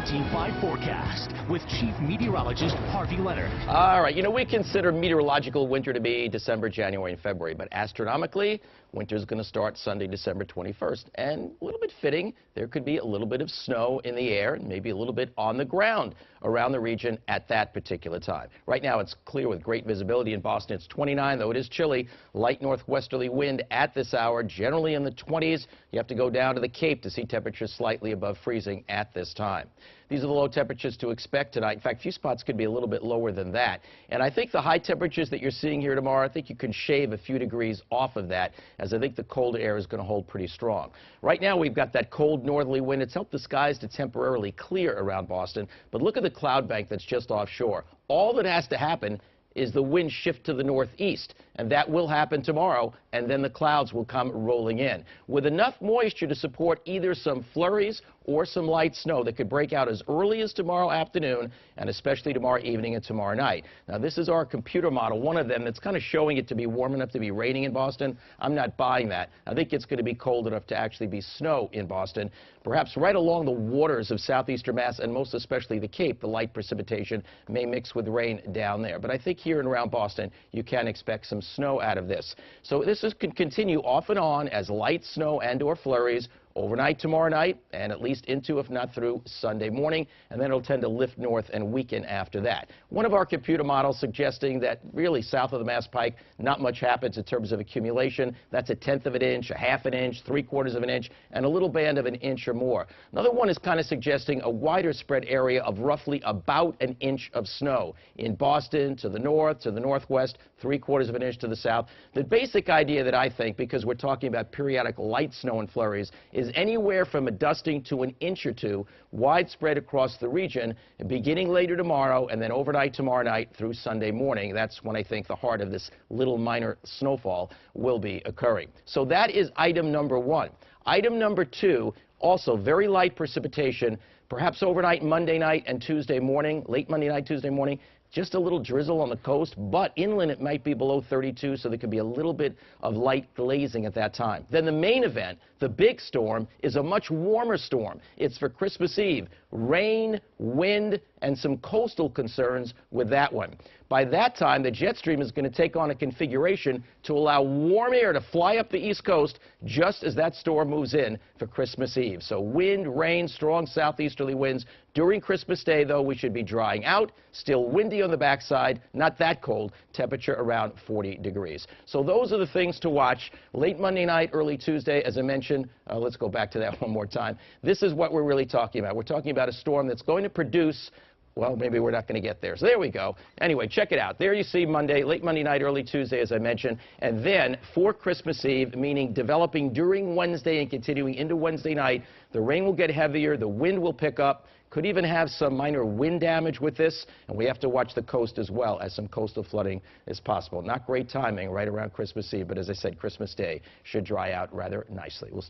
Team 5 forecast with Chief Meteorologist Harvey Leonard. All right, we consider meteorological winter to be December, January, and February, but astronomically, winter is going to start Sunday, December 21st. And a little bit fitting, there could be a little bit of snow in the air and maybe a little bit on the ground around the region at that particular time. Right now, it's clear with great visibility in Boston. It's 29, though it is chilly. Light northwesterly wind at this hour, generally in the 20s. You have to go down to the Cape to see temperatures slightly above freezing at this time. These are the low temperatures to expect tonight. In fact, a few spots could be a little bit lower than that. And I think the high temperatures that you're seeing here tomorrow, I think you can shave a few degrees off of that, as I think the cold air is going to hold pretty strong. Right now, we've got that cold northerly wind. It's helped the skies to temporarily clear around Boston. But look at the cloud bank that's just offshore. All that has to happen is the wind shift to the northeast, and that will happen tomorrow, and then the clouds will come rolling in with enough moisture to support either some flurries or some light snow that could break out as early as tomorrow afternoon and especially tomorrow evening and tomorrow night. Now, this is our computer model, one of them that's kind of showing it to be warm enough to be raining in Boston. I'm not buying that. I think it's going to be cold enough to actually be snow in Boston, perhaps right along the waters of southeastern Mass and most especially the Cape. The light precipitation may mix with rain down there, but I think here and around Boston you can expect some snow out of this. So this could continue off and on as light snow and or flurries overnight tomorrow night and at least into, if not through, Sunday morning, and then it'll tend to lift north and weaken after that. One of our computer models suggesting that really south of the Mass Pike, not much happens in terms of accumulation. That's 1/10 of an inch, 1/2 an inch, 3/4 of an inch, and a little band of an inch or more. Another one is kind of suggesting a wider spread area of roughly about an inch of snow in Boston, to the north, to the northwest, 3/4 of an inch to the south. The basic idea that I think, because we're talking about periodic light snow and flurries, is anywhere from a dusting to an inch or two widespread across the region, beginning later tomorrow and then overnight tomorrow night through Sunday morning. That's when I think the heart of this little minor snowfall will be occurring. So that is item number one. Item number two, also very light precipitation, perhaps overnight Monday night and Tuesday morning, late Monday night, Tuesday morning. Just a little drizzle on the coast, but inland it might be below 32, so there could be a little bit of light glazing at that time. Then the main event, the big storm, is a much warmer storm. It's for Christmas Eve. Rain, wind, and some coastal concerns with that one. By that time, the jet stream is going to take on a configuration to allow warm air to fly up the East Coast just as that storm moves in for Christmas Eve. So wind, rain, strong southeasterly winds. During Christmas Day, though, we should be drying out, still windy on the backside, not that cold, temperature around 40 degrees. So those are the things to watch. Late Monday night, early Tuesday, as I mentioned, let's go back to that one more time. This is what we're really talking about. We're talking about a storm that's going to produce, well, maybe we're not going to get there. So there we go. Anyway, check it out. There you see Monday, late Monday night, early Tuesday, as I mentioned. And then for Christmas Eve, meaning developing during Wednesday and continuing into Wednesday night, the rain will get heavier, the wind will pick up, could even have some minor wind damage with this, and we have to watch the coast as well, as some coastal flooding is possible. Not great timing right around Christmas Eve, but as I said, Christmas Day should dry out rather nicely. We'll